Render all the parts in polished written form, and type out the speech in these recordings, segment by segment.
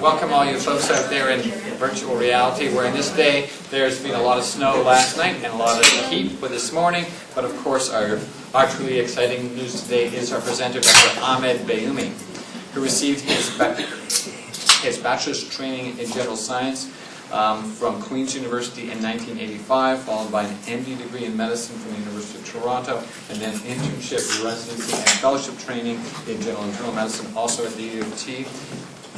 welcome all you folks out there in virtual reality, where in this day there's been a lot of snow last night and a lot of heat for this morning. But of course, our truly exciting news today is our presenter, Dr. Ahmed Bayoumi, who received his bachelor's training in general science from Queen's University in 1985, followed by an MD degree in medicine from the University of Toronto, and then internship, residency, and fellowship training in general and internal medicine, also at the U of T,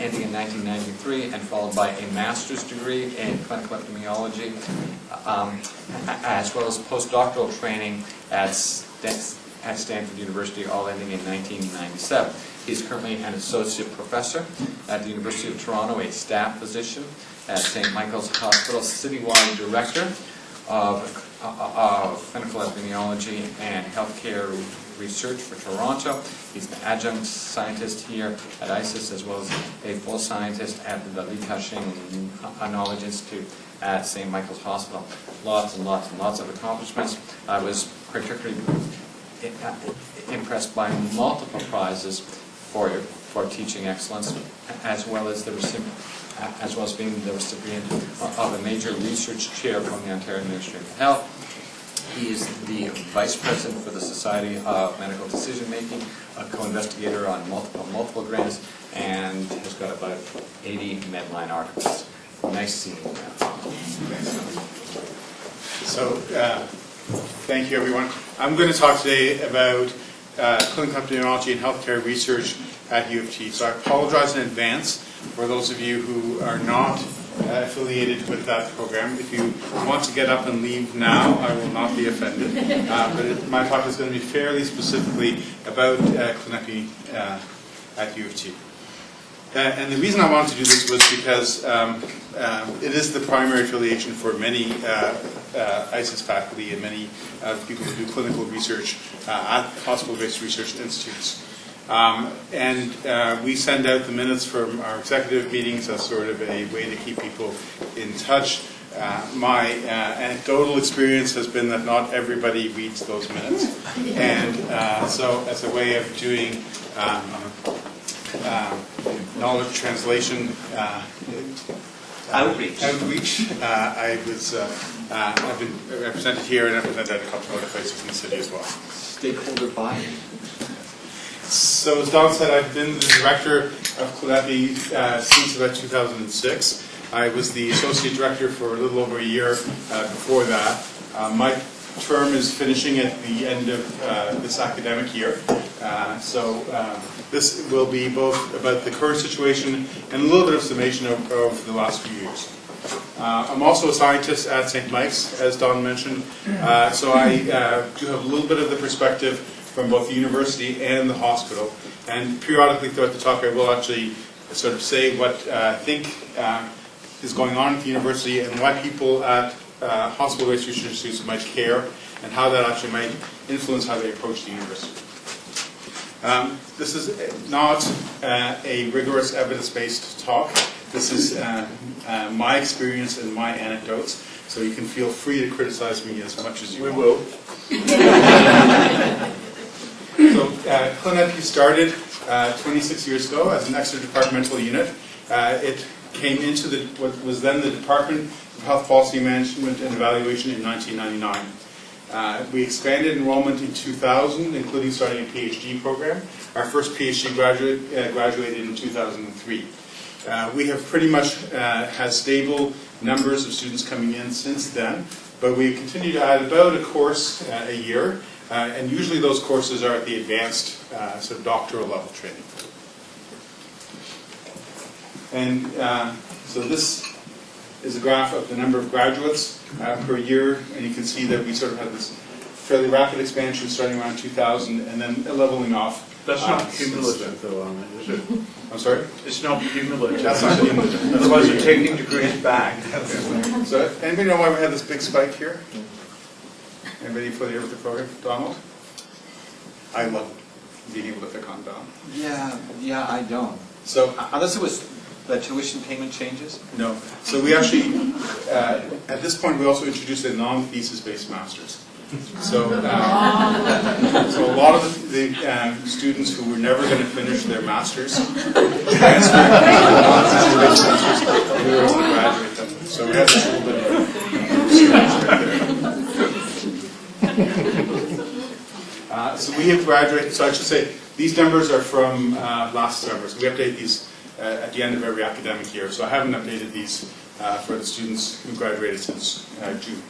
ending in 1993, and followed by a master's degree in clinical epidemiology, as well as postdoctoral training at Stanford University, all ending in 1997. He's currently an associate professor at the University of Toronto, a staff position at St. Michael's Hospital, citywide director of clinical epidemiology and healthcare research for Toronto. He's an adjunct scientist here at ISIS, as well as a full scientist at the Li Ka-shing Knowledge Institute at St. Michael's Hospital. Lots and lots and lots of accomplishments. I was particularly impressed by multiple prizes for teaching excellence, as well as being the recipient of a major research chair from the Ontario Ministry of Health. He is the Vice President for the Society of Medical Decision Making, a co-investigator on multiple grants, and has got about 80 Medline articles. Nice seeing you. So, thank you, everyone. I'm going to talk today about clinical epidemiology and healthcare research at U of T. So I apologize in advance for those of you who are not affiliated with that program. If you want to get up and leave now, I will not be offended. But my talk is going to be fairly specifically about clinic at U of T. And the reason I wanted to do this was because it is the primary affiliation for many ISIS faculty and many people who do clinical research at hospital-based research institutes. We send out the minutes from our executive meetings as sort of a way to keep people in touch. My anecdotal experience has been that not everybody reads those minutes. And so as a way of doing knowledge translation outreach. I've been represented here and represented at a couple of other places in the city as well. Stakeholder buy-in. So as Don said, I've been the director of CLINEPI since about 2006. I was the associate director for a little over a year before that. My term is finishing at the end of this academic year. So this will be both about the current situation and a little bit of summation of the last few years. I'm also a scientist at St. Mike's, as Don mentioned. So I do have a little bit of the perspective from both the university and the hospital. And periodically throughout the talk, I will actually sort of say what I think is going on at the university and why people at hospital-based research institutes might care and how that actually might influence how they approach the university. This is not a rigorous evidence-based talk. This is my experience and my anecdotes, so you can feel free to criticize me as much as you want. We will. So CLINEPI started 26 years ago as an extra-departmental unit. It came into what was then the Department of Health Policy Management and Evaluation in 1999. We expanded enrollment in 2000, including starting a PhD program. Our first PhD graduate graduated in 2003. We have pretty much had stable numbers of students coming in since then, but we continue to add about a course a year. And usually those courses are at the advanced sort of doctoral level training. And so this is a graph of the number of graduates per year, and you can see that we sort of had this fairly rapid expansion starting around 2000 and then leveling off. That's not cumulative though, Ahmed, is it? I'm sorry? It's not cumulative. That's not cumulative. Otherwise you're taking degrees back. So anybody know why we had this big spike here? Anybody familiar with the program? Donald? I love being able to pick on Don. Yeah, I don't. So Unless it was the tuition payment changes? No. So we actually, at this point, we also introduced a non-thesis based master's. So, so a lot of the students who were never going to finish their masters transferred to We were able to graduate them. So we had a little bit of students right there. So we have graduated, so I should say, these numbers are from last summer. So we update these at the end of every academic year. So I haven't updated these for the students who graduated since June.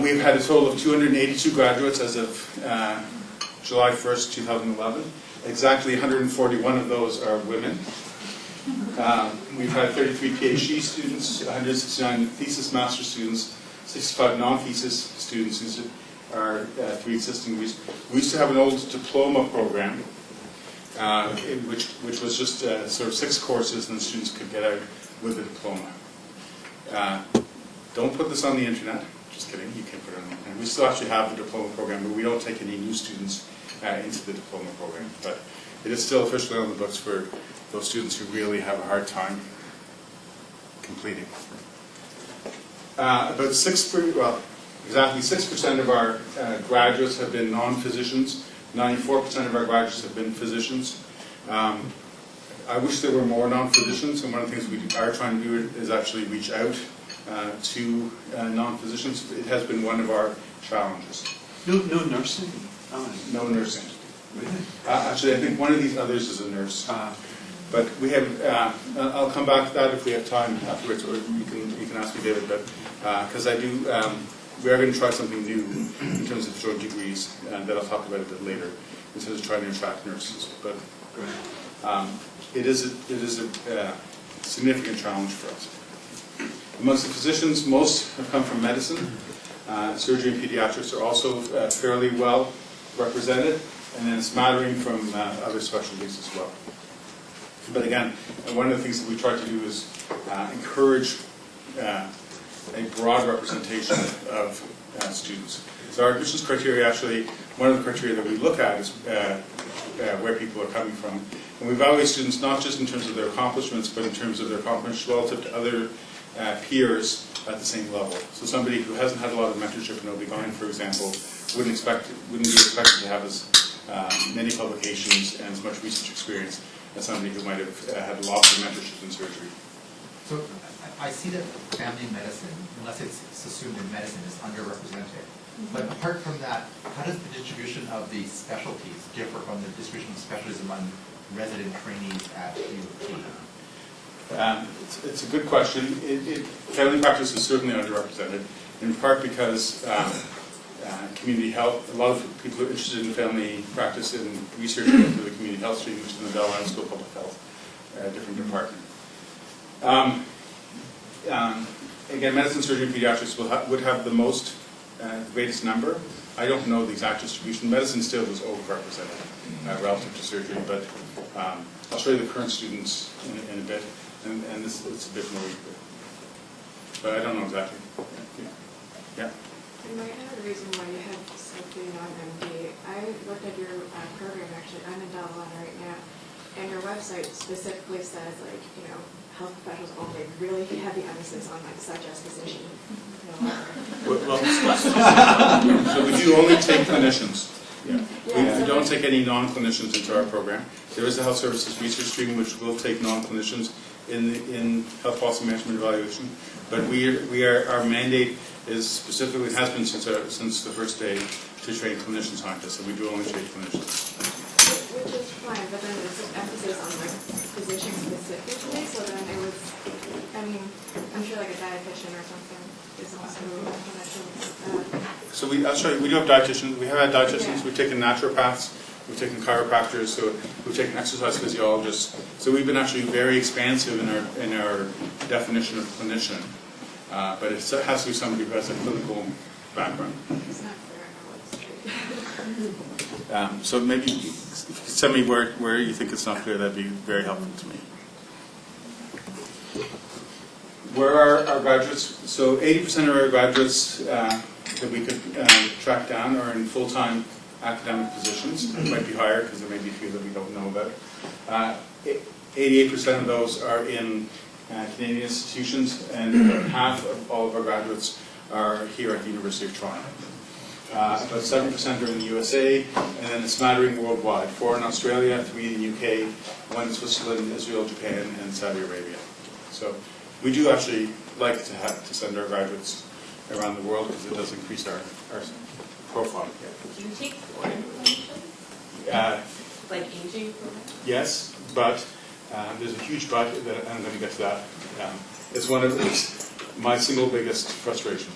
We've had a total of 282 graduates as of July 1st, 2011. Exactly 141 of those are women. We've had 33 PhD students, 169 thesis master students, 65 non-thesis students who are 3 existing. We used to have an old diploma program, which was just sort of 6 courses and the students could get out with a diploma. Don't put this on the internet. Just kidding, you can't put it on the internet. We still actually have the diploma program, but we don't take any new students into the diploma program. But it is still officially on the books for those students who really have a hard time completing. About exactly 6% of our graduates have been non-physicians. 94% of our graduates have been physicians. I wish there were more non-physicians, and one of the things we are trying to do is actually reach out to non-physicians. It has been one of our challenges. No nursing? No nursing. Really? Actually, I think one of these others is a nurse. But we have, I'll come back to that if we have time afterwards, or you can ask me, David, but because I do, we are going to try something new in terms of joint degrees, and that I'll talk about a bit later, in terms of trying to attract nurses. But it is a significant challenge for us. Amongst the physicians, most have come from medicine. Surgery and pediatrics are also fairly well represented, and then a smattering from other specialties as well. But again, one of the things that we try to do is encourage a broad representation of students. So our admissions criteria, actually, one of the criteria that we look at is where people are coming from. And we evaluate students not just in terms of their accomplishments, but in terms of their accomplishments relative to other peers at the same level. So somebody who hasn't had a lot of mentorship in OB/GYN, for example, wouldn't be expected to have as many publications and as much research experience as somebody who might have had lots of mentorship in surgery. So I see that family medicine, unless it's assumed in medicine, is underrepresented. But apart from that, how does the distribution of the specialties differ from the distribution of specialties among resident trainees at UT? It's a good question. Family practice is certainly underrepresented, in part because community health, a lot of people are interested in family practice and research into the community health stream, which is in the Bell Island School of Public Health, a different department. Again, medicine, surgery, and pediatrics would have the most, greatest number. I don't know the exact distribution. Medicine still is overrepresented relative to surgery, but I'll show you the current students in a bit, and this it's a bit more, but I don't know exactly. Yeah. You might have a reason why you have something on MD. I looked at your program, actually. I'm in Delaware right now, and your website specifically says, like, you know, health professionals only, really heavy emphasis on, like, such as physician. So we do only take clinicians. Yeah. We don't take any non-clinicians into our program. There is a health services research stream which will take non-clinicians in health policy management evaluation, but our mandate is specifically, has been since the first day, to train clinician scientists, and we do only train clinicians. Which is fine, but then there's emphasis on, like, physician specifically, so then it was, I mean, I'm sure like a dietitian or something is also a connection with that. So we do have dietitians. We have had dietitians. We've taken naturopaths. We've taken chiropractors. So we've taken exercise physiologists. So we've been actually very expansive in our definition of clinician. But it has to be somebody who has a clinical background. It's not clear how it's So maybe if you could send me where you think it's not clear, that'd be very helpful to me. Where are our graduates? So 80% of our graduates that we could track down are in full-time academic positions. It might be higher because there may be a few that we don't know about. 88% of those are in Canadian institutions, and about half of all of our graduates are here at the University of Toronto. about 7% are in the USA, and then a smattering worldwide, 4 in Australia, 3 in the UK, 1 in Switzerland, Israel, Japan, and Saudi Arabia. So we do actually like to send our graduates around the world because it does increase our profile. Do you take foreign information? Like aging? Yes, but there's a huge but, and I'm going to get to that. It's one of my single biggest frustration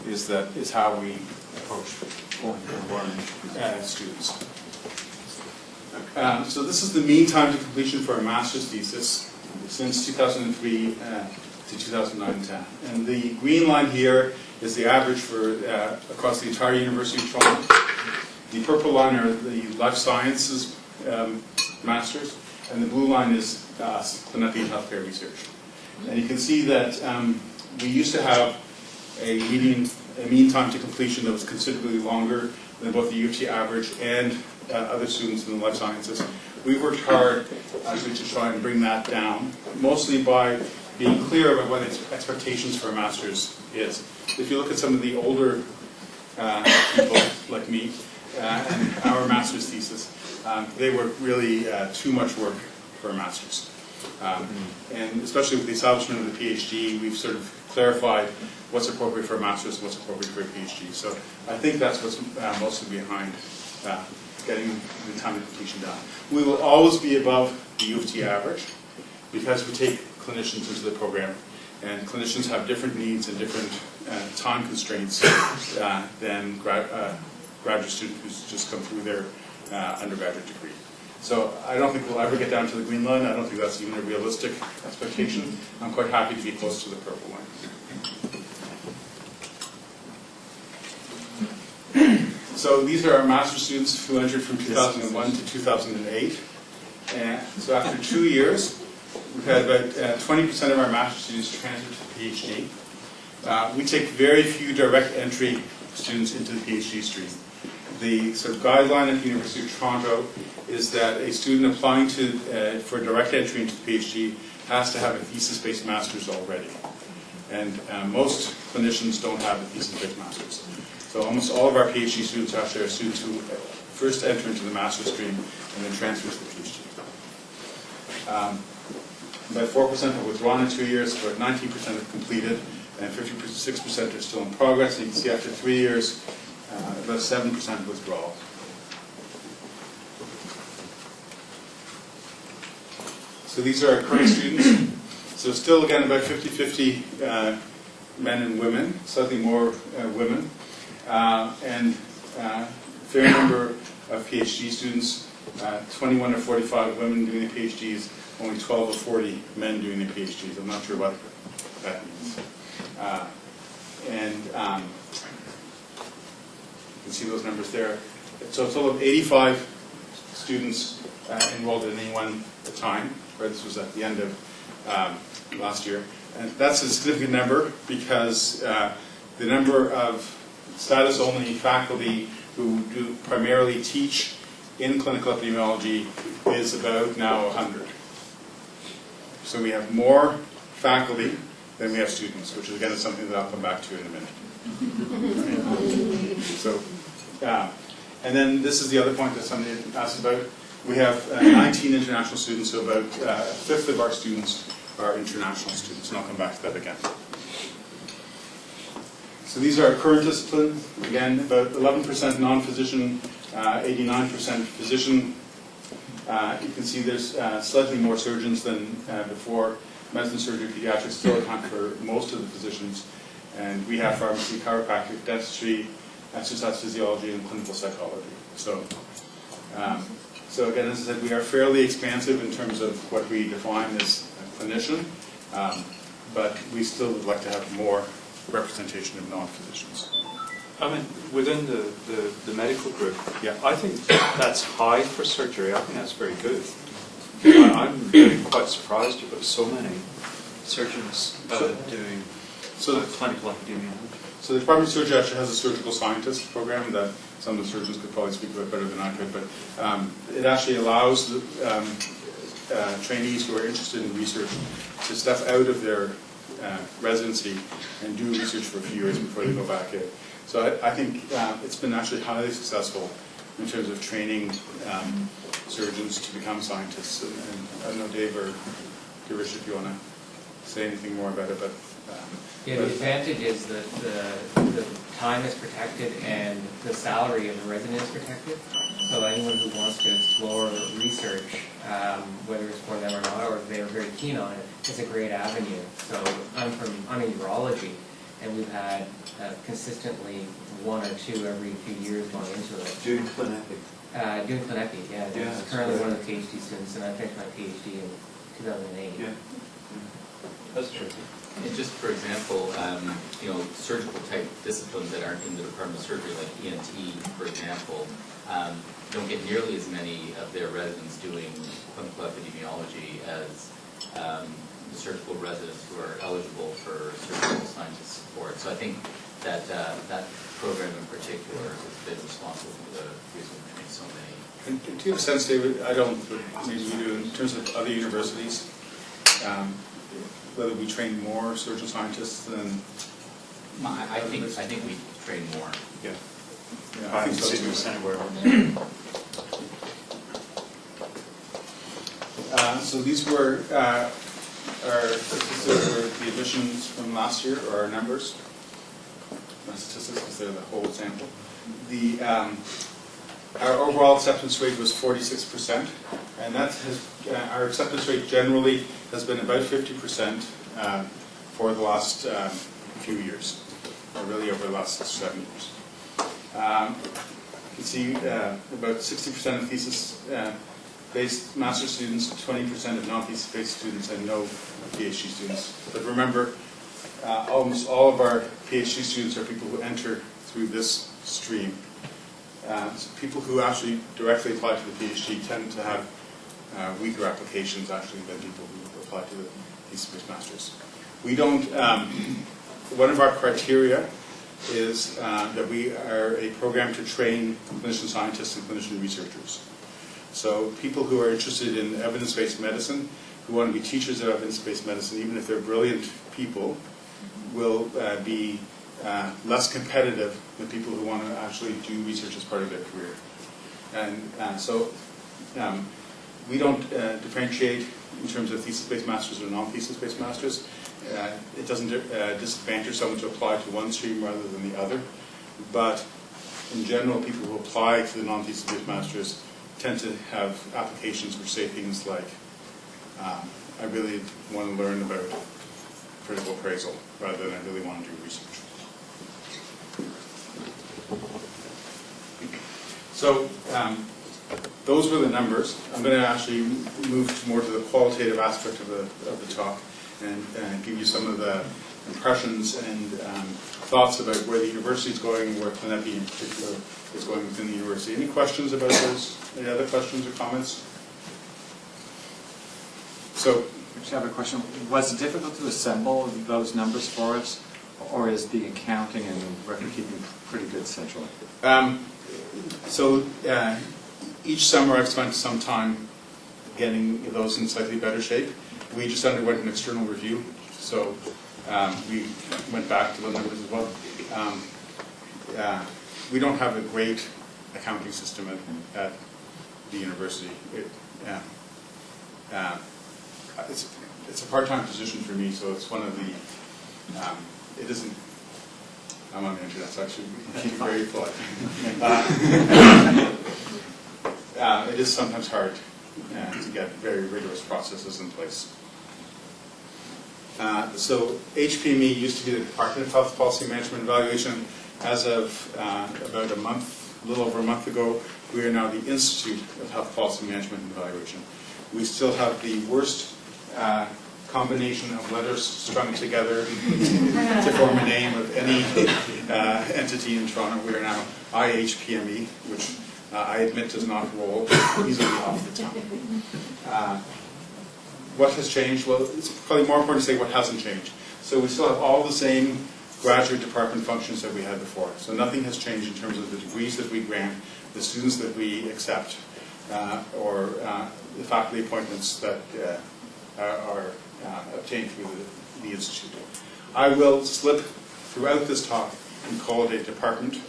is how we approach foreign students. So this is the mean time to completion for a master's thesis since 2003 to 2009-10. And the green line here is the average for across the entire University of Toronto. The purple line are the life sciences masters, and the blue line is clinical healthcare research. And you can see that we used to have a mean time to completion that was considerably longer than both the U of T average and other students in the life sciences. We worked hard actually to try and bring that down, mostly by being clear about what expectations for a master's is. If you look at some of the older people like me and our master's thesis, they were really too much work for a master's. And especially with the establishment of the PhD, we've sort of clarified what's appropriate for a master's and what's appropriate for a PhD. So I think that's what's mostly behind getting the time of completion down. We will always be above the U of T average because we take clinicians into the program, and clinicians have different needs and different time constraints than graduate student who's just come through their undergraduate degree. So I don't think we'll ever get down to the green line. I don't think that's even a realistic expectation. I'm quite happy to be close to the purple line. So these are our master's students who entered from 2001 to 2008. And so after 2 years, we've had about 20% of our master's students transfer to the PhD. We take very few direct entry students into the PhD stream. The sort of guideline at the University of Toronto is that a student applying for direct entry into the PhD has to have a thesis-based master's already. And most clinicians don't have a thesis-based master's. So almost all of our PhD students actually are students who first enter into the master's stream and then transfer to the PhD. About 4% have withdrawn in 2 years, about 19% have completed, and 56% are still in progress. And you can see after 3 years, about 7% withdrawal. So these are our current students. So still, again, about 50-50 men and women, slightly more women. And a fair number of PhD students, 21 or 45 women doing their PhDs, only 12 or 40 men doing their PhDs. I'm not sure what that means. You can see those numbers there. So a total of 85 students enrolled at any one time. Right, this was at the end of last year. And that's a significant number because the number of status-only faculty who do primarily teach in clinical epidemiology is about now 100. So we have more faculty than we have students, which again is something that I'll come back to in a minute. So, and then this is the other point that somebody asked about. We have 19 international students, so about a fifth of our students are international students, and I'll come back to that again. So these are our current discipline. Again, about 11% non-physician, 89% physician. You can see there's slightly more surgeons than before. Medicine, surgery, pediatrics still account for most of the physicians. And we have pharmacy, chiropractic, dentistry, exercise physiology, and clinical psychology. So again, as I said, we are fairly expansive in terms of what we define as a clinician, but we still would like to have more representation of non-physicians. I mean, within the medical group, Yeah. I think that's high for surgery. I think that's very good. I'm really quite surprised you've got so many surgeons doing clinical epidemiology. So the Department of Surgery actually has a surgical scientist program that some of the surgeons could probably speak about better than I could, but it actually allows the trainees who are interested in research to step out of their residency and do research for a few years before they go back in. So I think it's been actually highly successful in terms of training surgeons to become scientists. And I don't know, Dave or Girish, if you want to say anything more about it, but yeah, the advantage is that the time is protected and the salary of the resident is protected. So anyone who wants to explore research, whether it's for them or not, or if they're very keen on it, it's a great avenue. So I'm in urology, and we've had consistently 1 or 2 every few years going into it. Doing clinic. Doing clinic, yeah. Yeah, I'm that's currently great. one of the PhD students, and I finished my PhD in 2008. Yeah. That's true. And just for example, surgical type disciplines that aren't in the Department of Surgery, like ENT, for example, don't get nearly as many of their residents doing clinical epidemiology as the surgical residents who are eligible for surgical scientist support. So I think that that program in particular has been responsible for the reason we train so many. And do you have a sense, David, I don't, but maybe you do, in terms of other universities, whether we train more surgeon scientists than... I think we train more. Yeah. I haven't seen this anywhere. So these were the admissions from last year, or our numbers. Not statistics, because they're the whole sample. Our overall acceptance rate was 46%, and that has, our acceptance rate generally has been about 50% for the last few years, or really over the last 6 or 7 years. You can see about 60% of thesis-based master's students, 20% of non-thesis-based students, and no PhD students. But remember, almost all of our PhD students are people who enter through this stream. So people who actually directly apply to the PhD tend to have weaker applications actually than people who apply to the thesis-based masters. We don't, one of our criteria is that we are a program to train clinician scientists and clinician researchers. So people who are interested in evidence-based medicine, who want to be teachers of evidence-based medicine, even if they're brilliant people, will be less competitive than people who want to actually do research as part of their career. And so we don't differentiate in terms of thesis-based masters or non-thesis-based masters. It doesn't disadvantage someone to apply to one stream rather than the other. But in general, people who apply to the non-thesis-based masters tend to have applications which say things like, I really want to learn about critical appraisal rather than I really want to do research. So those were the numbers. I'm going to actually move more to the qualitative aspect of the talk and give you some of the impressions and thoughts about where the university is going, where ClinEpi in particular is going within the university. Any questions about those? Any other questions or comments? So, I just have a question. Was it difficult to assemble those numbers for us, or is the accounting and record keeping pretty good centrally? Each summer I've spent some time getting those in slightly better shape. We just underwent an external review, so we went back to the numbers as well. We don't have a great accounting system at the university. It's a part-time position for me, so it's one of the, it isn't, I'm on the internet, so I should be very polite. It is sometimes hard to get very rigorous processes in place. So HPME used to be the Department of Health Policy Management Evaluation. As of about a little over a month ago, we are now the Institute of Health Policy Management and Evaluation. We still have the worst combination of letters strung together to form a name of any entity in Toronto. We are now IHPME, which I admit does not roll easily off the tongue. What has changed? Well, it's probably more important to say what hasn't changed. So we still have all the same graduate department functions that we had before. So nothing has changed in terms of the degrees that we grant, the students that we accept, or the faculty appointments that are obtained through the institute. I will slip throughout this talk can call it a department,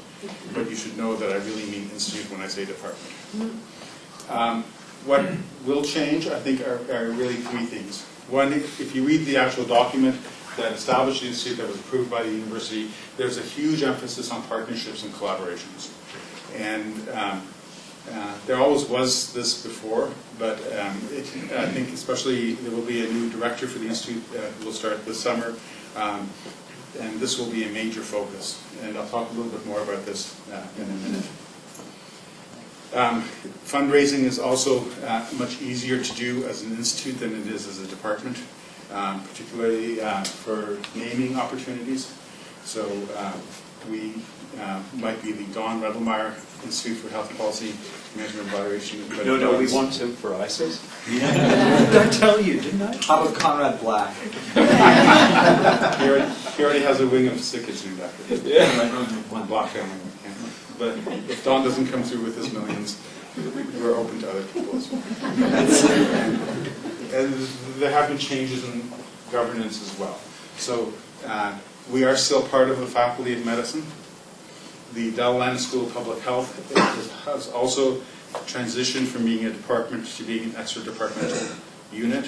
but you should know that I really mean institute when I say department. What will change, I think, are really three things. One, if you read the actual document that established the institute that was approved by the university, there's a huge emphasis on partnerships and collaborations. And there always was this before, but I think especially there will be a new director for the institute who will start this summer, and this will be a major focus. And I'll talk a little bit more about this in a minute. Fundraising is also much easier to do as an institute than it is as a department, particularly for naming opportunities. So we might be the Don Redelmeyer Institute for Health Policy Measurement and Evaluation. No, we want him for ISIS. Yeah. Did I tell you, didn't I? How about Conrad Black? He already has a wing of sick kids named after him. Yeah. One Black family. But if Don doesn't come through with his millions, we're open to other people as well. And there have been changes in governance as well. So we are still part of the Faculty of Medicine. The Delaland School of Public Health has also transitioned from being a department to being an extra departmental unit.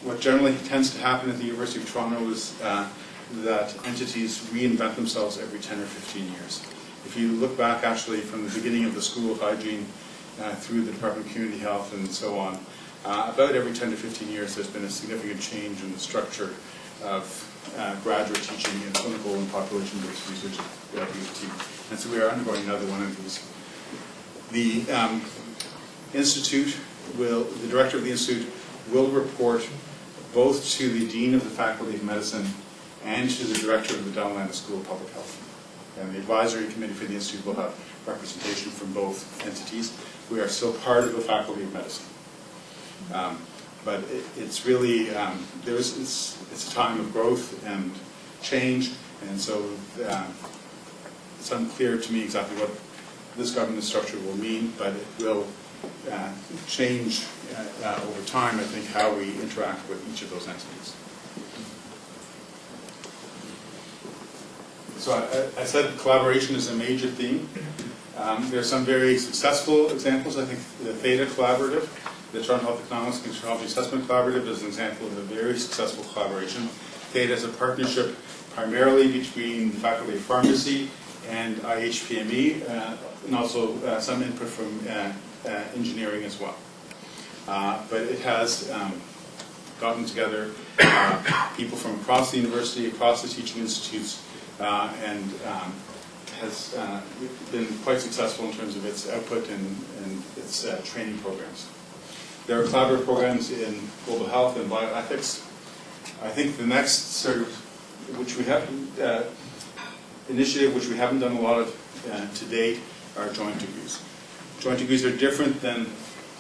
What generally tends to happen at the University of Toronto is that entities reinvent themselves every 10 or 15 years. If you look back actually from the beginning of the School of Hygiene through the Department of Community Health and so on, about every 10 to 15 years there's been a significant change in the structure of graduate teaching in clinical and population-based research at UT. And so we are undergoing another one of these. The institute the director of the institute will report both to the Dean of the Faculty of Medicine and to the director of the Delaland School of Public Health. And the advisory committee for the institute will have representation from both entities. We are still part of the Faculty of Medicine. But it's really, it's a time of growth and change, and so it's unclear to me exactly what this governance structure will mean, but it will change over time, I think, how we interact with each of those entities. So I said collaboration is a major theme. There are some very successful examples. I think the Theta Collaborative, the Toronto Health Economics and Technology Assessment Collaborative, is an example of a very successful collaboration. Theta is a partnership primarily between the Faculty of Pharmacy and IHPME, and also some input from engineering as well. But it has gotten together people from across the university, across the teaching institutes, and has been quite successful in terms of its output and its training programs. There are collaborative programs in global health and bioethics. I think the next sort of, which we have, initiative which we haven't done a lot of to date are joint degrees. Joint degrees are different than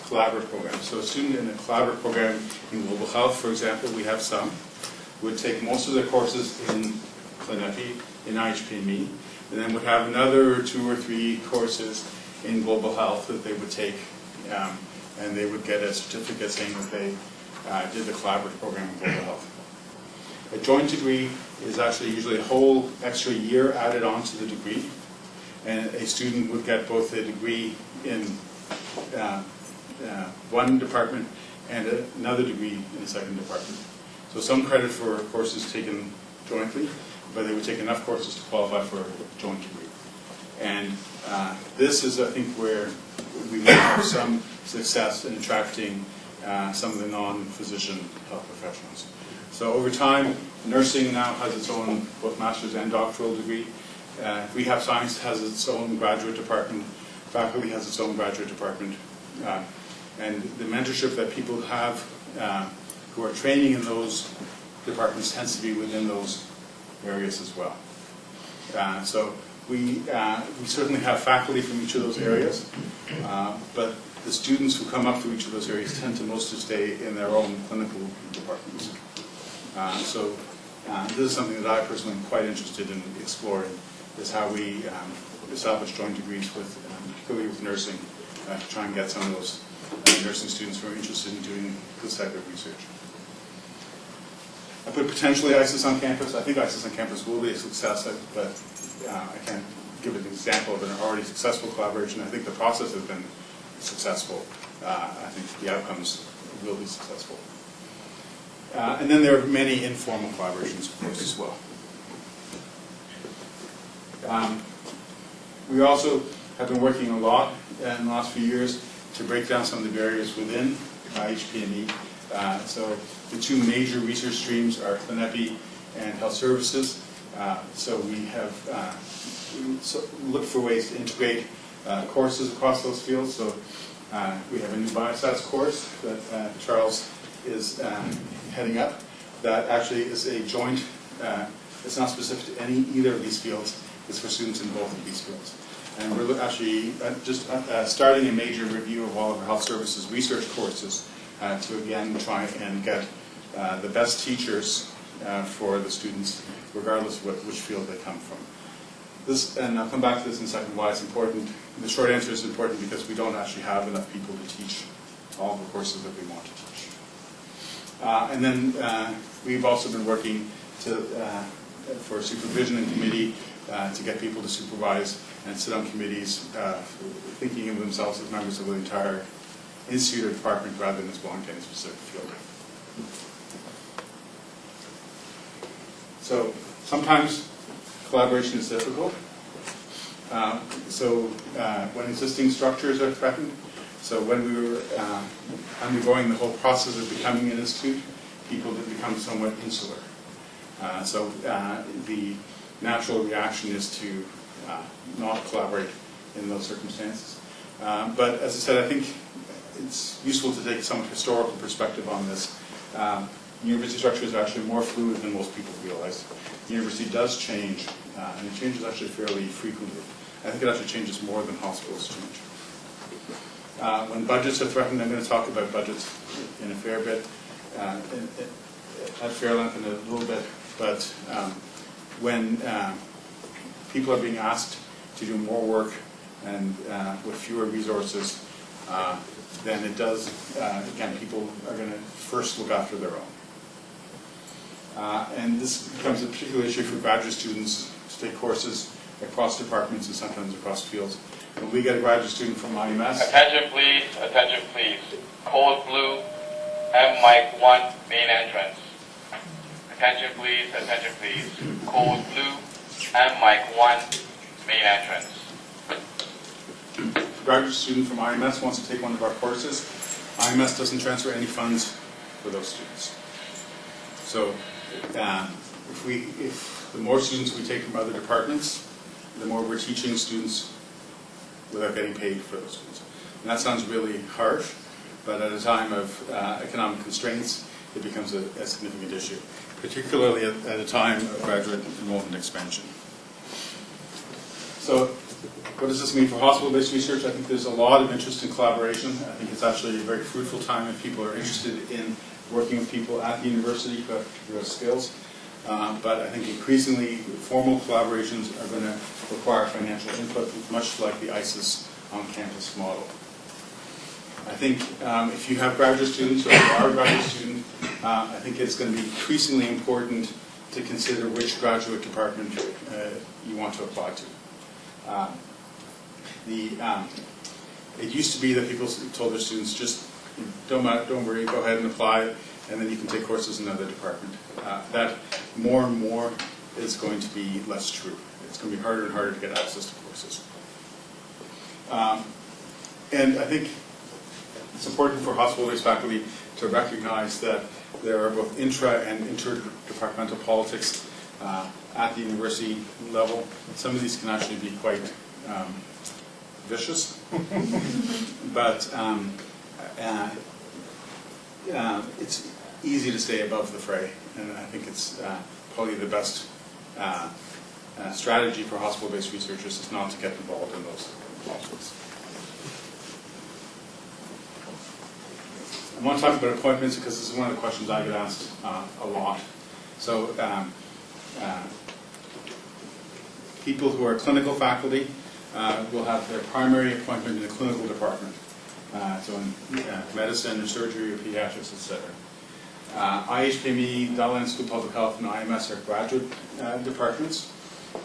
collaborative programs. So a student in a collaborative program in global health, for example, we have some, would take most of their courses in CLINEPI, in IHPME, and then would have another 2 or 3 courses in global health that they would take, and they would get a certificate saying that they did the collaborative program in global health. A joint degree is actually usually a whole extra year added on to the degree, and a student would get both a degree in one department and another degree in a second department. So some credit for courses taken jointly, but they would take enough courses to qualify for a joint degree. And this is, I think, where we might have some success in attracting some of the non-physician health professionals. So over time, nursing now has its own both master's and doctoral degree. Rehab science has its own graduate department. Faculty has its own graduate department. And the mentorship that people have who are training in those departments tends to be within those areas as well. So we certainly have faculty from each of those areas, but the students who come up through each of those areas tend to mostly stay in their own clinical departments. So this is something that I personally am quite interested in exploring, is how we establish joint degrees with, particularly with nursing, to try and get some of those nursing students who are interested in doing this type of research. I put potentially ISIS on campus. I think ISIS on campus will be a success, but I can't give an example of an already successful collaboration. I think the process has been successful. I think the outcomes will be successful. And then there are many informal collaborations, of course, as well. We also have been working a lot in the last few years to break down some of the barriers within HPME. So the two major research streams are ClinEpi and health services. So we have looked for ways to integrate courses across those fields. So we have a new biostats course that Charles is heading up that actually is a joint, it's not specific to either of these fields, it's for students in both of these fields. And we're actually just starting a major review of all of our health services research courses to again try and get the best teachers for the students, regardless of which field they come from. This, and I'll come back to this in a second, why it's important. The short answer is important because we don't actually have enough people to teach all the courses that we want to teach. And then we've also been working for supervision and committee to get people to supervise and sit on committees, thinking of themselves as members of the entire institute or department rather than as belonging to any specific field. So sometimes collaboration is difficult. When existing structures are threatened, so when we were undergoing the whole process of becoming an institute, people did become somewhat insular. The natural reaction is to not collaborate in those circumstances. But as I said, I think it's useful to take some historical perspective on this. University structures are actually more fluid than most people realize. The university does change, and it changes actually fairly frequently. I think it actually changes more than hospitals change. When budgets are threatened, I'm going to talk about budgets in a fair bit, at fair length in a little bit, but when people are being asked to do more work and with fewer resources, then it does, again, people are going to first look after their own. And this becomes a particular issue for graduate students to take courses across departments and sometimes across fields. When we get a graduate student from IMS... Attention please, code blue, M mic 1, main entrance. Attention please, code blue, M mic 1, main entrance. If a graduate student from IMS wants to take one of our courses, IMS doesn't transfer any funds for those students. So if the more students we take from other departments, the more we're teaching students without getting paid for those students. And that sounds really harsh, but at a time of economic constraints, it becomes a significant issue, particularly at a time of graduate enrollment expansion. So what does this mean for hospital-based research? I think there's a lot of interest in collaboration. I think it's actually a very fruitful time if people are interested in working with people at the university who have skills. But I think increasingly formal collaborations are going to require financial input, much like the ISIS on-campus model. I think if you have graduate students or you are a graduate student, I think it's going to be increasingly important to consider which graduate department you want to apply to. It used to be that people told their students, just don't worry, go ahead and apply, and then you can take courses in another department. That more and more is going to be less true. It's going to be harder and harder to get access to courses. And I think it's important for hospital-based faculty to recognize that there are both intra- and interdepartmental politics at the university level. Some of these can actually be quite vicious, but it's easy to stay above the fray, and I think it's probably the best strategy for hospital-based researchers is not to get involved in those politics. I want to talk about appointments because this is one of the questions I get asked a lot. So people who are clinical faculty will have their primary appointment in the clinical department. So in medicine or surgery or pediatrics, etc. IHPME, Delavan School of Public Health, and IMS are graduate departments.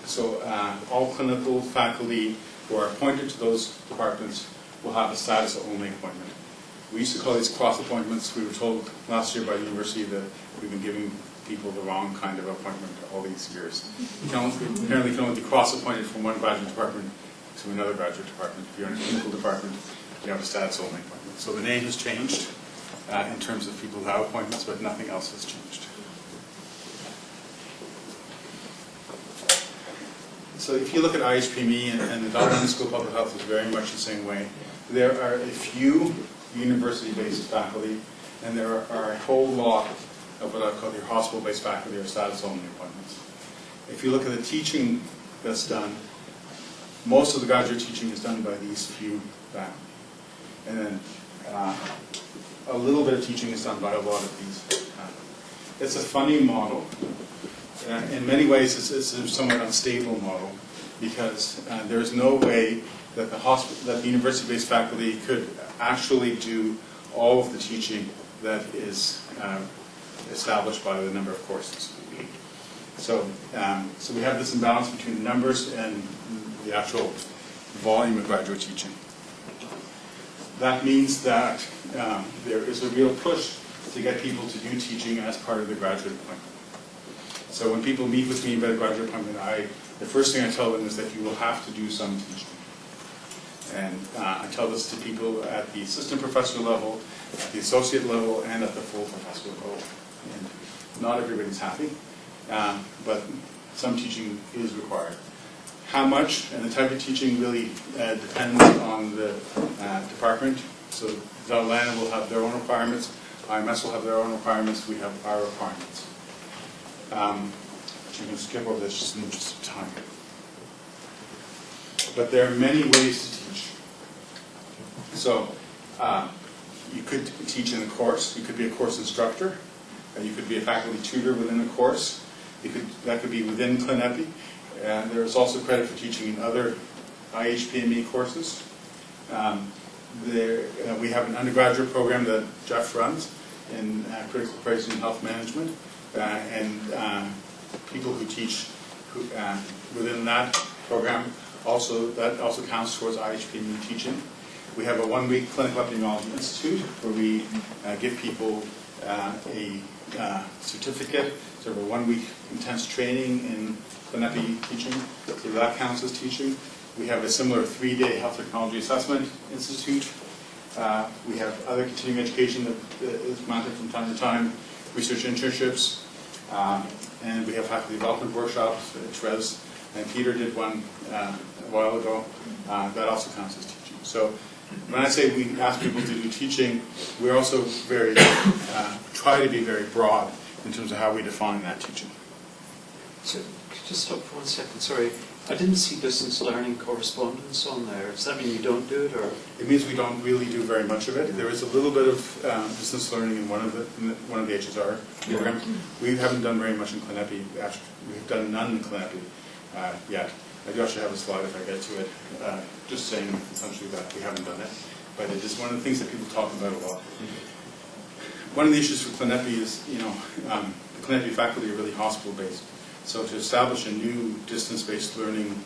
So all clinical faculty who are appointed to those departments will have a status-only appointment. We used to call these cross appointments. We were told last year by the university that we've been giving people the wrong kind of appointment all these years. You apparently can only be cross-appointed from one graduate department to another graduate department. If you're in a clinical department, you have a status-only appointment. So the name has changed in terms of people who have appointments, but nothing else has changed. So if you look at IHPME and the Delavan School of Public Health is very much the same way. There are a few university-based faculty, and there are a whole lot of what I call your hospital-based faculty or status-only appointments. If you look at the teaching that's done, most of the graduate teaching is done by these few faculty. And then a little bit of teaching is done by a lot of these faculty. It's a funny model. In many ways, it's a somewhat unstable model because there is no way that the university-based faculty could actually do all of the teaching that is established by the number of courses. So we have this imbalance between the numbers and the actual volume of graduate teaching. That means that there is a real push to get people to do teaching as part of the graduate appointment. So when people meet with me about a graduate appointment, the first thing I tell them is that you will have to do some teaching. And I tell this to people at the assistant professor level, at the associate level, and at the full professor level. And not everybody's happy, but some teaching is required. How much and the type of teaching really depends on the department. So Delavan will have their own requirements, IMS will have their own requirements, we have our requirements. You can skip over this just in the interest of time. But there are many ways to teach. So you could teach in a course. You could be a course instructor. You could be a faculty tutor within a course. That could be within ClinEpi. And there is also credit for teaching in other IHPME courses. We have an undergraduate program that Jeff runs in critical crisis and health management. And people who teach within that program that also counts towards IHPME teaching. We have a one-week clinical epidemiology institute where we give people a certificate, sort of a one-week intense training in ClinEpi teaching, so that counts as teaching. We have a similar 3-day health technology assessment institute. We have other continuing education that is mounted from time to time, research internships, and we have faculty development workshops. Trez and Peter did one a while ago. That also counts as teaching. So when I say we ask people to do teaching, we're also try to be very broad in terms of how we define that teaching. So, could you just stop for 1 second? Sorry, I didn't see distance learning correspondence on there. Does that mean you don't do it, or? It means we don't really do very much of it. There is a little bit of distance learning in one of the HSR programs. We haven't done very much in ClinEpi. Actually, we've done none in ClinEpi yet. I do actually have a slide if I get to it, just saying essentially that we haven't done it. But it is one of the things that people talk about a lot. One of the issues for ClinEpi is, the ClinEpi faculty are really hospital-based. So to establish a new distance-based learning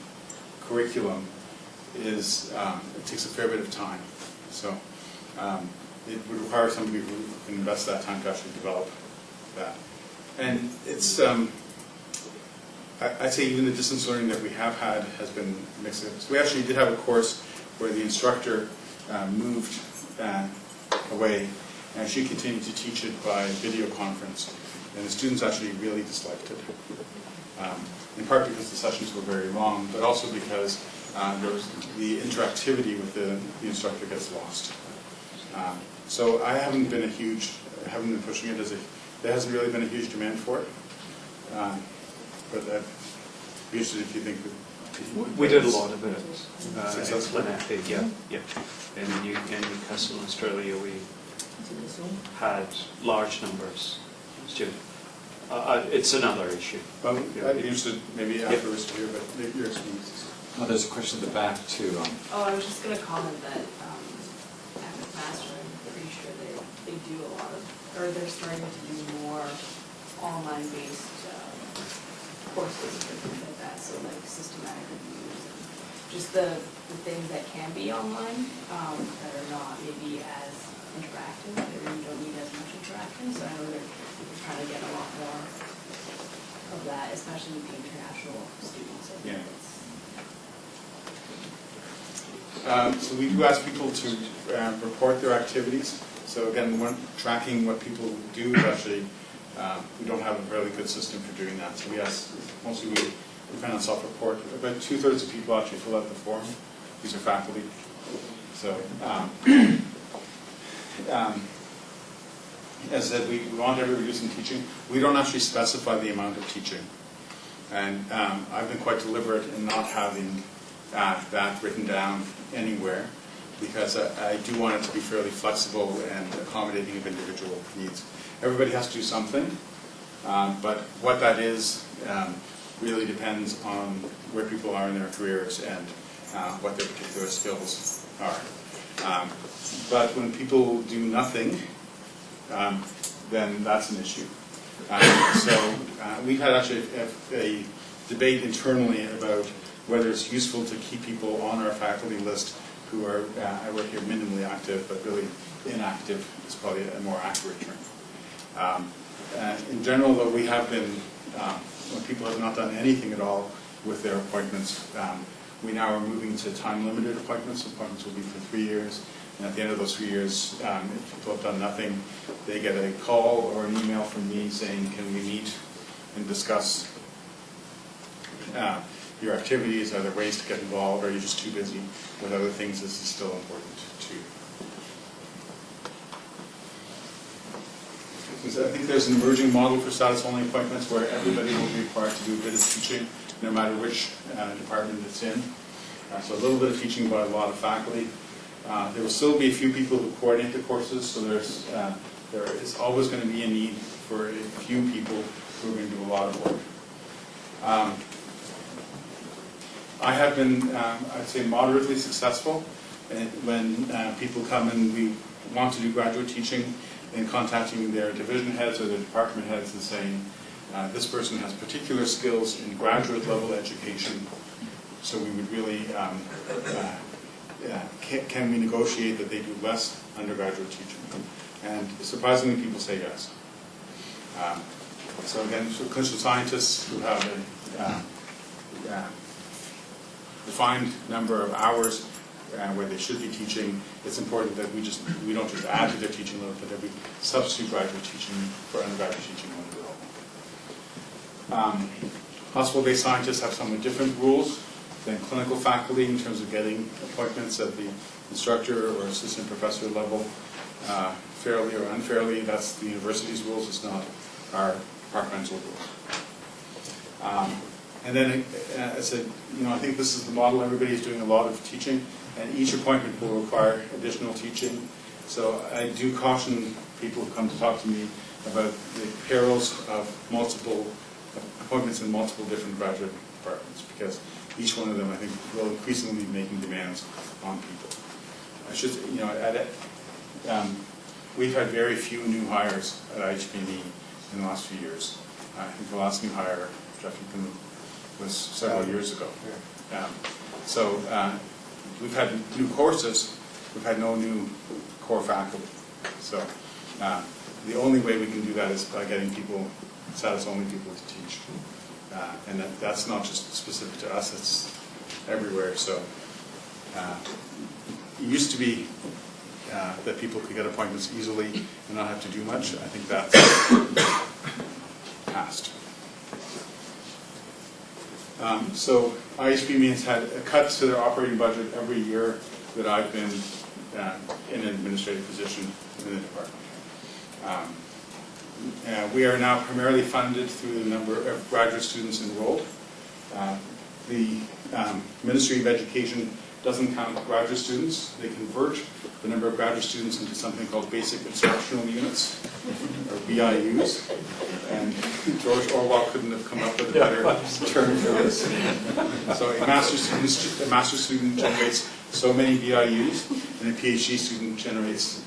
curriculum it takes a fair bit of time. So it would require somebody who can invest that time to actually develop that. And it's, I'd say even the distance learning that we have had has been mixed. So we actually did have a course where the instructor moved away, and she continued to teach it by video conference. And the students actually really disliked it. In part because the sessions were very long, but also because the interactivity with the instructor gets lost. So I haven't been pushing it there hasn't really been a huge demand for it. But I'd be interested if you think that we did a lot of it in ClinEpi, yeah. In Newcastle, Australia, we had large numbers of students. It's another issue. Well, I'd be interested maybe afterwards to hear about your experiences. Oh, there's a question at the back too. Oh, I was just going to comment that at McMaster, I'm pretty sure they do a lot of, or they're starting to do more online-based courses and things like that, so like systematic reviews and just the things that can be online that are not maybe as interactive, or you don't need as much interaction, so I know they're trying to get a lot more of that, especially with the international students. I think Yeah. So we do ask people to report their activities. So again, when tracking what people do, actually, we don't have a really good system for doing that. So we ask, mostly we depend on self-report. About 2/3 of people actually fill out the form. These are faculty. So as I said, we want everybody to do some teaching. We don't actually specify the amount of teaching. And I've been quite deliberate in not having that written down anywhere, because I do want it to be fairly flexible and accommodating of individual needs. Everybody has to do something, but what that is really depends on where people are in their careers and what their particular skills are. But when people do nothing, then that's an issue. So we've had actually a debate internally about whether it's useful to keep people on our faculty list who are, I work here, minimally active, but really inactive is probably a more accurate term. In general, though, we have been, when people have not done anything at all with their appointments, we now are moving to time-limited appointments. Appointments will be for 3 years. And at the end of those 3 years, if people have done nothing, they get a call or an email from me saying, can we meet and discuss your activities? Are there ways to get involved? Or are you just too busy with other things? This is still important too. So I think there's an emerging model for status-only appointments where everybody will be required to do a bit of teaching, no matter which department it's in. So a little bit of teaching by a lot of faculty. There will still be a few people who coordinate the courses, so there is always going to be a need for a few people who are going to do a lot of work. I have been, I'd say, moderately successful when people come and we want to do graduate teaching, in contacting their division heads or their department heads and saying, this person has particular skills in graduate level education, so we would really, can we negotiate that they do less undergraduate teaching? And surprisingly, people say yes. So again, for clinician scientists who have a defined number of hours where they should be teaching, it's important that we don't just add to their teaching load, but that we substitute graduate teaching for undergraduate teaching when available. Hospital-based scientists have somewhat different rules than clinical faculty in terms of getting appointments at the instructor or assistant professor level, fairly or unfairly. That's the university's rules, it's not our departmental rules. And then, as I said, I think this is the model. Everybody's doing a lot of teaching, and each appointment will require additional teaching. So I do caution people who come to talk to me about the perils of multiple appointments in multiple different graduate departments, because each one of them, I think, will increasingly be making demands on people. I should, we've had very few new hires at IHBME in the last few years. I think the last new hire, Jeff, you can, was several years ago. So we've had new courses, we've had no new core faculty. So the only way we can do that is by getting people, status-only people to teach. And that's not just specific to us, it's everywhere. So it used to be that people could get appointments easily and not have to do much. I think that's past. So IHBME has had cuts to their operating budget every year that I've been in an administrative position in the department. We are now primarily funded through the number of graduate students enrolled. The Ministry of Education doesn't count graduate students. They convert the number of graduate students into something called basic instructional units, or BIUs. And George Orwell couldn't have come up with a better term for this. So a master's student generates so many BIUs, and a PhD student generates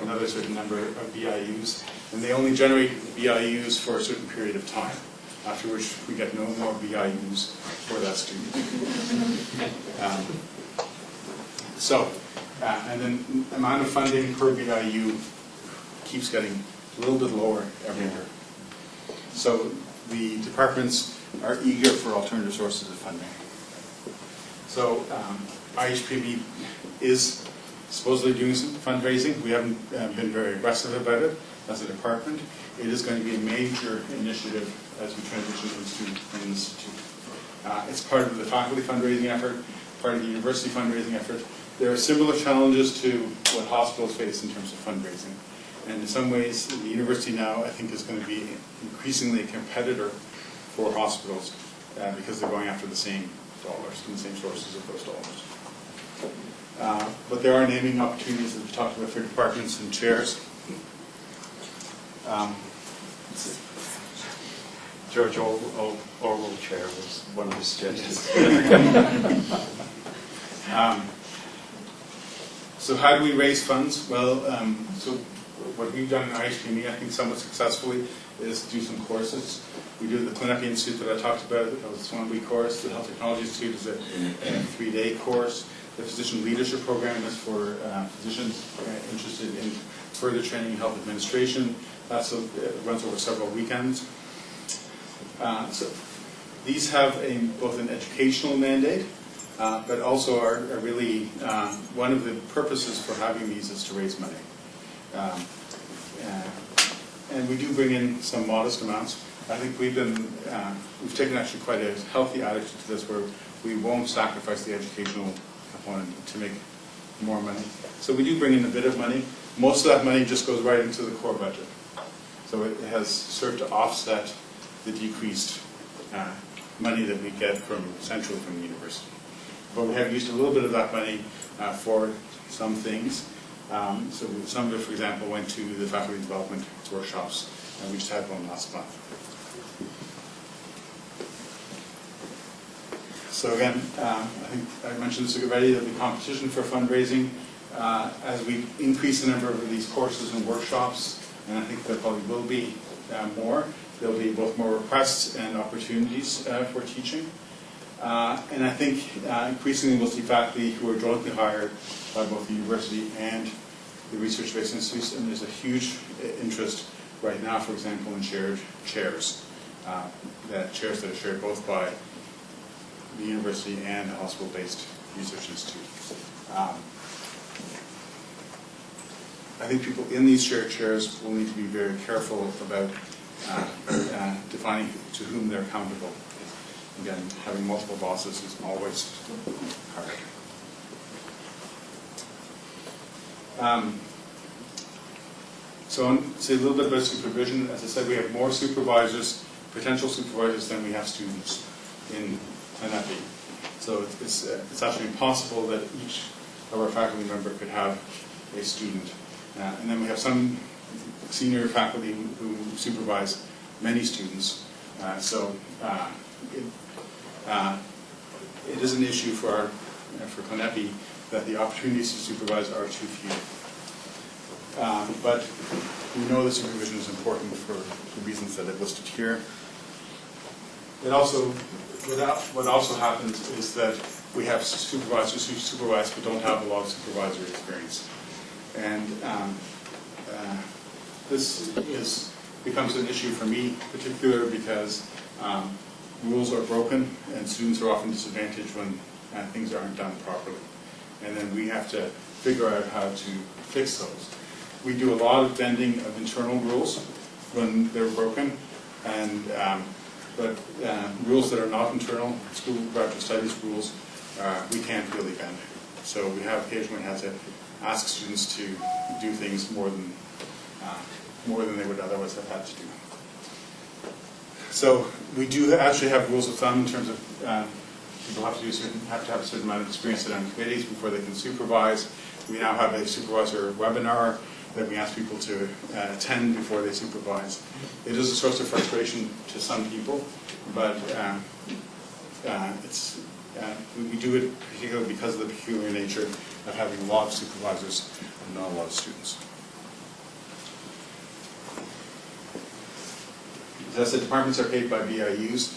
another certain number of BIUs, and they only generate BIUs for a certain period of time, after which we get no more BIUs for that student. And then the amount of funding per BIU keeps getting a little bit lower every year. So the departments are eager for alternative sources of funding. So IHPB is supposedly doing some fundraising. We haven't been very aggressive about it as a department. It is going to be a major initiative as we transition into an institute. It's part of the faculty fundraising effort, part of the university fundraising effort. There are similar challenges to what hospitals face in terms of fundraising. And in some ways, the university now, I think, is going to be increasingly a competitor for hospitals because they're going after the same dollars and the same sources of those dollars. But there are naming opportunities that we talked about for departments and chairs. George Orwell chair was one of the suggestions. So how do we raise funds? Well, so what we've done in IHPB, I think somewhat successfully, is do some courses. We do the Clinic Institute that I talked about, that was a 1-week course. The Health Technology Institute is a 3-day course. The Physician Leadership Program is for physicians interested in further training in health administration. It runs over several weekends. So these have both an educational mandate, but also are really one of the purposes for having these is to raise money. And we do bring in some modest amounts. I think we've taken actually quite a healthy attitude to this, where we won't sacrifice the educational component to make more money. So we do bring in a bit of money. Most of that money just goes right into the core budget. So it has served to offset the decreased money that we get centrally from the university. But we have used a little bit of that money for some things. So some of it, for example, went to the faculty development workshops, and we just had one last month. So again, I think I mentioned this already, there'll be competition for fundraising. As we increase the number of these courses and workshops, and I think there probably will be more, there'll be both more requests and opportunities for teaching. And I think increasingly we'll see faculty who are jointly hired by both the university and the research-based institutes, and there's a huge interest right now, for example, in shared chairs, chairs that are shared both by the university and a hospital-based research institute. I think people in these shared chairs will need to be very careful about defining to whom they're accountable. Again, having multiple bosses is always hard. So I'll say a little bit about supervision. As I said, we have more supervisors, potential supervisors, than we have students in NFE. So it's actually possible that each of our faculty member could have a student. And then we have some senior faculty who supervise many students. It is an issue for CLNEPI that the opportunities to supervise are too few. But we know that supervision is important for the reasons that I've listed here. What also happens is that we have supervisors who supervise but don't have a lot of supervisory experience. And this becomes an issue for me, particularly because rules are broken and students are often disadvantaged when things aren't done properly. And then we have to figure out how to fix those. We do a lot of bending of internal rules when they're broken, and but rules that are not internal, school graduate studies rules, we can't really bend. So we have occasionally had to ask students to do things more than they would otherwise have had to do. So we do actually have rules of thumb in terms of people have to have a certain amount of experience on committees before they can supervise. We now have a supervisor webinar that we ask people to attend before they supervise. It is a source of frustration to some people, but we do it particularly because of the peculiar nature of having a lot of supervisors and not a lot of students. As the departments are paid by BIUs,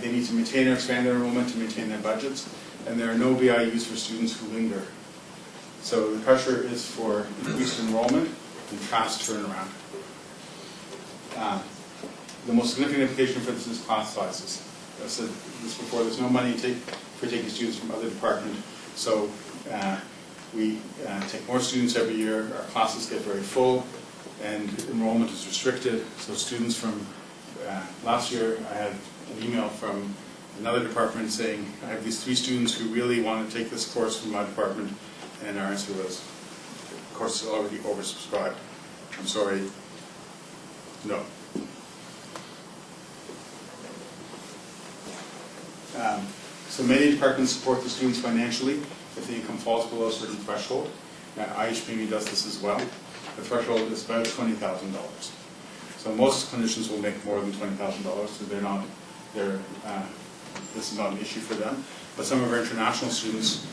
they need to maintain or expand their enrollment to maintain their budgets, and there are no BIUs for students who linger. So the pressure is for increased enrollment and fast turnaround. The most significant implication for this is class sizes. I said this before, there's no money for taking students from other departments, so we take more students every year, our classes get very full, and enrollment is restricted. So students from last year, I had an email from another department saying, I have these 3 students who really want to take this course from my department, and our answer was, the course is already oversubscribed. I'm sorry, no. So many departments support the students financially if the income falls below a certain threshold. IHPME does this as well. The threshold is about $20,000. So most clinicians will make more than $20,000, so this is not an issue for them. But some of our international students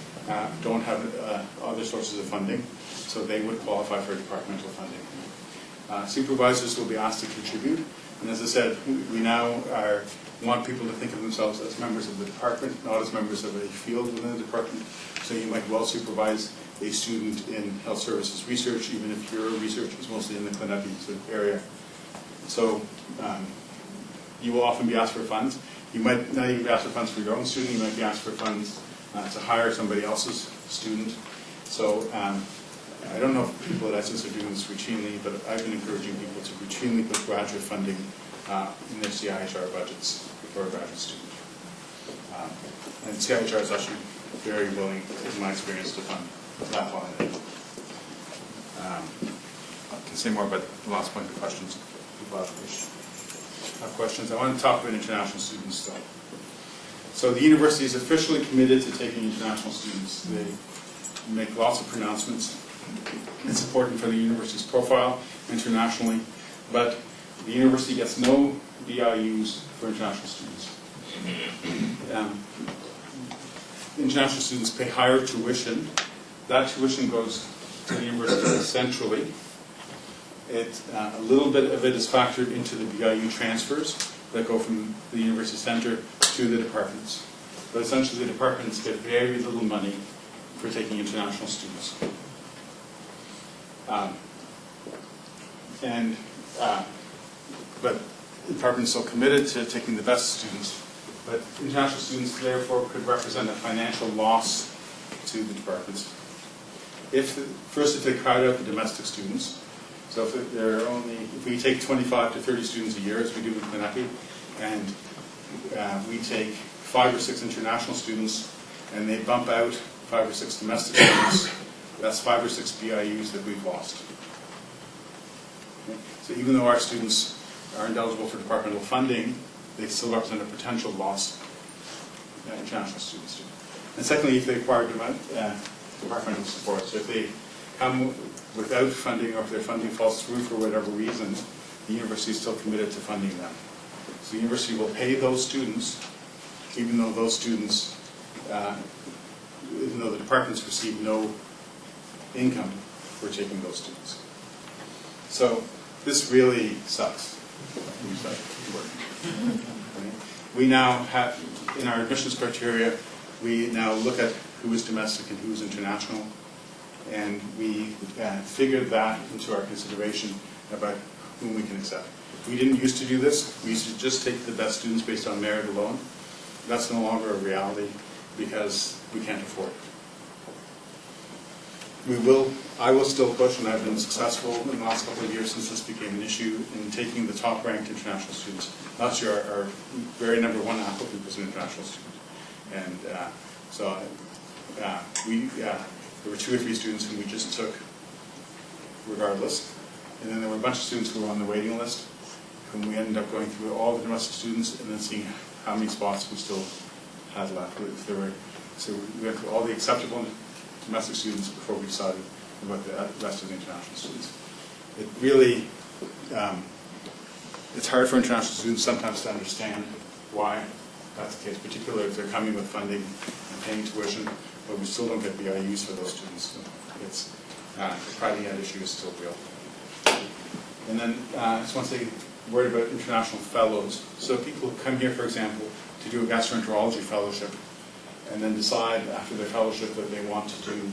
don't have other sources of funding, so they would qualify for departmental funding. Supervisors will be asked to contribute, and as I said, we now want people to think of themselves as members of the department, not as members of a field within the department. So you might well supervise a student in health services research, even if your research is mostly in the Clenepi area. So you will often be asked for funds. You might not even be asked for funds for your own student, you might be asked for funds to hire somebody else's student. So I don't know if people at ISIS are doing this routinely, but I've been encouraging people to routinely put graduate funding in their CIHR budgets for a graduate student. And CIHR is actually very willing, in my experience, to fund that line. I can say more about the last point of questions. People have questions. I want to talk about international students, though. So the university is officially committed to taking international students. They make lots of pronouncements. It's important for the university's profile internationally, but the university gets no BIUs for international students. International students pay higher tuition. That tuition goes to the university centrally. A little bit of it is factored into the BIU transfers that go from the university center to the departments. But essentially the departments get very little money for taking international students. But the department is so committed to taking the best students. But international students, therefore, could represent a financial loss to the departments. If they crowd out the domestic students, so if we take 25 to 30 students a year, as we do in Clenepi, and we take 5 or 6 international students, and they bump out 5 or 6 domestic students, that's 5 or 6 BIUs that we've lost. Okay? So even though our students aren't eligible for departmental funding, they still represent a potential loss that international students do. And secondly, if they acquire departmental support, so if they come without funding, or if their funding falls through for whatever reason, the university is still committed to funding them. So the university will pay those students, even though those students, even though the departments receive no income for taking those students. So this really sucks. We now have, in our admissions criteria, we now look at who is domestic and who is international, and we figured that into our consideration about whom we can accept. We didn't used to do this. We used to just take the best students based on merit alone. That's no longer a reality because we can't afford it. I will still push, and I've been successful in the last couple of years since this became an issue, in taking the top-ranked international students. Last year, our very #1 applicant was an international student. And there were 2 or 3 students whom we just took regardless. And then there were a bunch of students who were on the waiting list, whom we ended up going through all the domestic students and then seeing how many spots we still had left. So we went through all the acceptable domestic students before we decided about the rest of the international students. It really, it's hard for international students sometimes to understand why that's the case, particularly if they're coming with funding and paying tuition, but we still don't get BIUs for those students. So the private ed issue is still real. And then I just want to say worried about international fellows. So people who come here, for example, to do a gastroenterology fellowship, and then decide after their fellowship that they want to do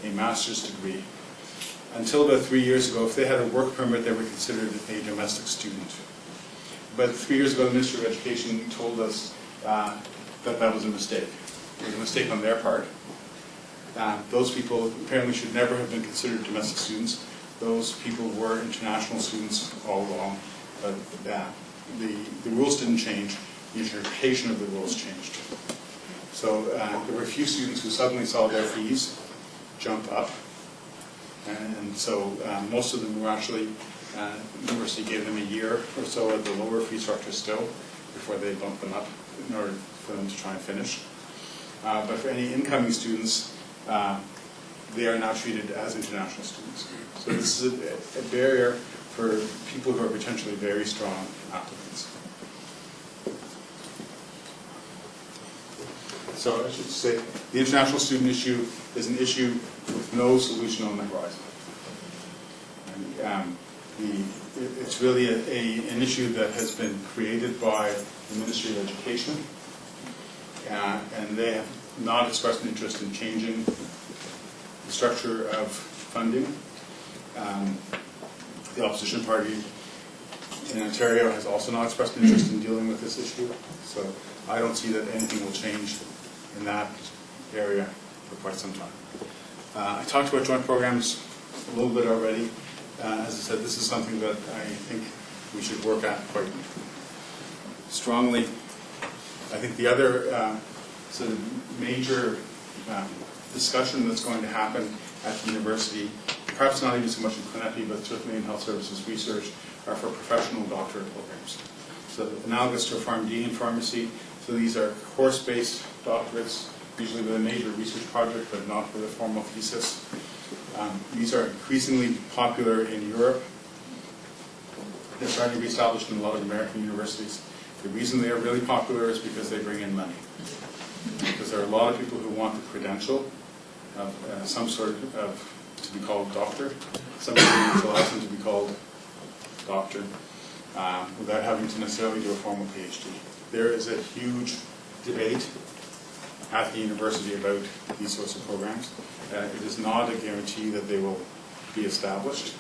a master's degree. Until about 3 years ago, if they had a work permit, they were considered a domestic student. But 3 years ago, the Ministry of Education told us that that was a mistake. It was a mistake on their part. Those people apparently should never have been considered domestic students. Those people were international students all along. But the rules didn't change. The interpretation of the rules changed. So there were a few students who suddenly saw their fees jump up. And so most of them were actually, the university gave them a year or so at the lower fee structure still before they bumped them up in order for them to try and finish. But for any incoming students, they are now treated as international students. So this is a barrier for people who are potentially very strong applicants. So I should say, the international student issue is an issue with no solution on the horizon. And, it's really an issue that has been created by the Ministry of Education, and they have not expressed an interest in changing the structure of funding. The opposition party in Ontario has also not expressed an interest in dealing with this issue, so I don't see that anything will change in that area for quite some time. I talked about joint programs a little bit already. As I said, this is something that I think we should work at quite strongly. I think the other sort of major discussion that's going to happen at the university, perhaps not even so much in Clinepi, but certainly in health services research, are for professional doctorate programs. So analogous to a PharmD in pharmacy, so these are course-based doctorates, usually with a major research project, but not with a formal thesis. These are increasingly popular in Europe. They're starting to be established in a lot of American universities. The reason they are really popular is because they bring in money. Because there are a lot of people who want the credential of some sort of, to be called doctor. Somebody who allows them to be called doctor without having to necessarily do a formal PhD. There is a huge debate at the university about these sorts of programs. It is not a guarantee that they will be established,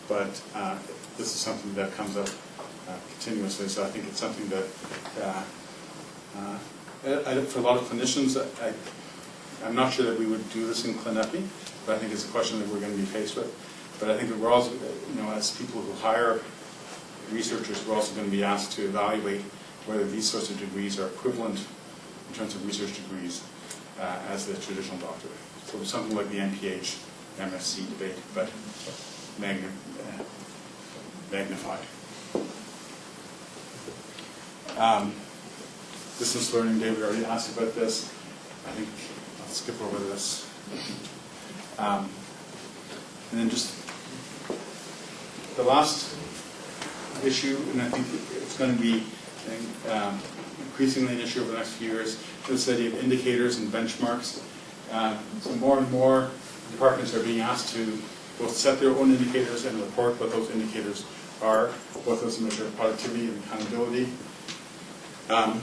but this is something that comes up continuously, so I think it's something that for a lot of clinicians, I'm not sure that we would do this in Clinepi, but I think it's a question that we're going to be faced with. But I think that we're also, as people who hire researchers, we're also going to be asked to evaluate whether these sorts of degrees are equivalent in terms of research degrees as the traditional doctorate. So something like the MPH, MSc debate, but magnified. Distance learning, David already asked about this. I think I'll skip over this. And then just the last issue, and I think it's going to be increasingly an issue over the next few years, this idea of indicators and benchmarks. So more and more departments are being asked to both set their own indicators and report what those indicators are, both those measure productivity and accountability.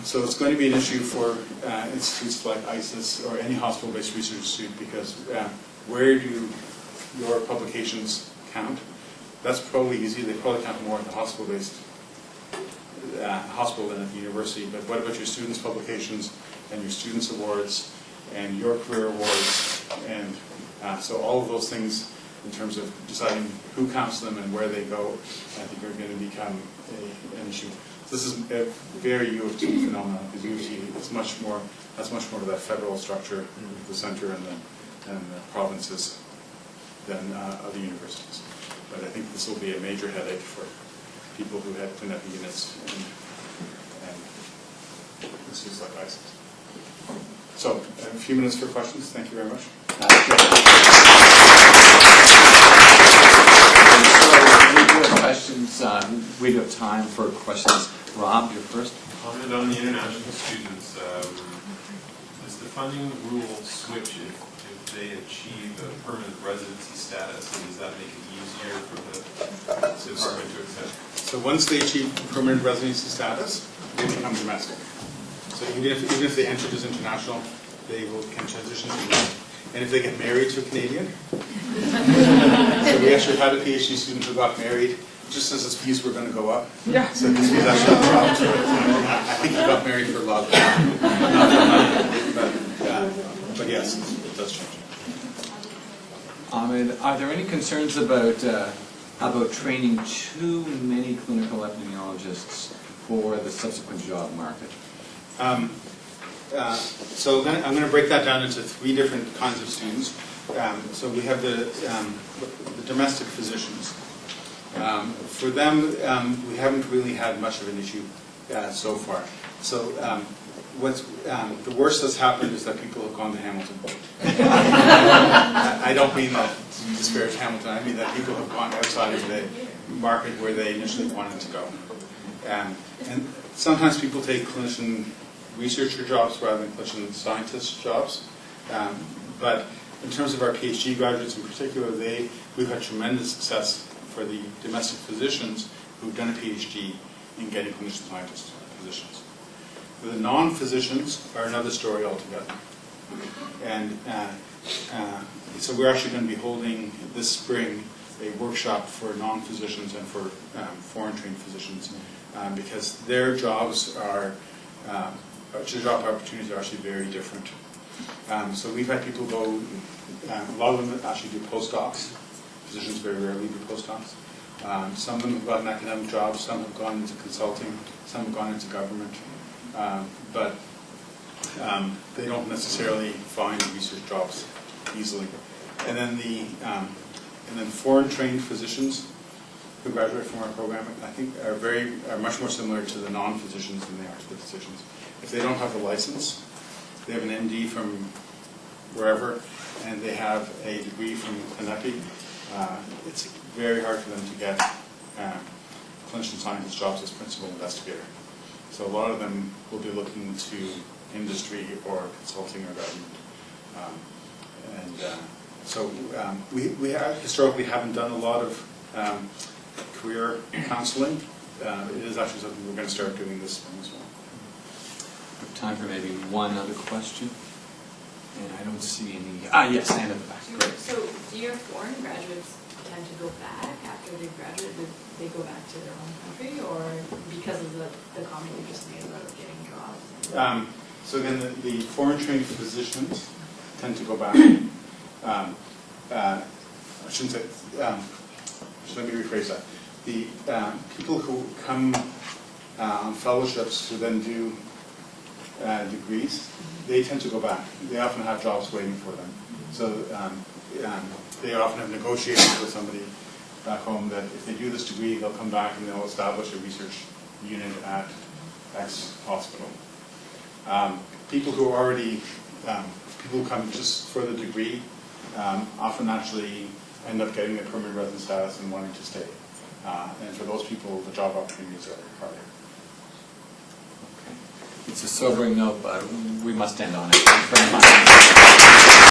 So it's going to be an issue for institutes like ISIS or any hospital-based research institute, because where do your publications count? That's probably easy. They probably count more at the hospital-based hospital than at the university. But what about your students' publications and your students' awards and your career awards? And so all of those things in terms of deciding who counts them and where they go, I think are going to become an issue. This is a very U of T phenomenon, because U of T is much more to that federal structure, the center and the provinces, than other universities. But I think this will be a major headache for people who had Clinepi units and institutes like ISIS. So, a few minutes for questions. Thank you very much. We do have questions. We do have time for questions. Rob, you're first. Comment on the international students. Does the funding rule switch if they achieve a permanent residency status, and does that make it easier for the department to accept? So once they achieve permanent residency status, they become domestic. So even if they entered as international, they can transition to domestic. And if they get married to a Canadian, so we actually had a PhD student who got married just as his fees were going to go up. Yeah. So his fees actually dropped. I think he got married for love. But yes, it does change. Ahmed, are there any concerns about training too many clinical epidemiologists for the subsequent job market? So I'm going to break that down into 3 different kinds of students. So we have the domestic physicians. For them, we haven't really had much of an issue so far. So what's the worst that's happened is that people have gone to Hamilton. I don't mean that to disparage Hamilton. I mean that people have gone outside of the market where they initially wanted to go. And sometimes people take clinician researcher jobs rather than clinician scientist jobs. But in terms of our PhD graduates in particular, we've had tremendous success for the domestic physicians who've done a PhD in getting clinician scientist positions. The non-physicians are another story altogether. And so we're actually going to be holding this spring a workshop for non-physicians and for foreign-trained physicians because their jobs are, job opportunities are actually very different. So we've had people go, a lot of them actually do postdocs. Physicians very rarely do postdocs. Some of them have gotten academic jobs, some have gone into consulting, some have gone into government, but they don't necessarily find research jobs easily. And then foreign-trained physicians who graduate from our program, I think, are much more similar to the non-physicians than they are to the physicians. If they don't have a license, they have an MD from wherever, and they have a degree from CNEPI, it's very hard for them to get clinician scientist jobs as principal investigator. So a lot of them will be looking to industry or consulting or government. So we historically haven't done a lot of career counseling. It is actually something we're going to start doing this spring as well. We have time for maybe one other question. And I don't see any. Yes, hand in the back. Great. So do your foreign graduates tend to go back after they graduate? Do they go back to their home country, or because of the comment you just made about getting jobs? So again, the foreign-trained physicians tend to go back. I shouldn't say. Let me rephrase that. The people who come on fellowships who then do degrees, they tend to go back. They often have jobs waiting for them. So they often have negotiated with somebody back home that if they do this degree, they'll come back and they'll establish a research unit at X hospital. People who already, people who come just for the degree, often actually end up getting a permanent resident status and wanting to stay. And for those people, the job opportunities are harder. It's a sobering note, but we must end on it. Thanks very much.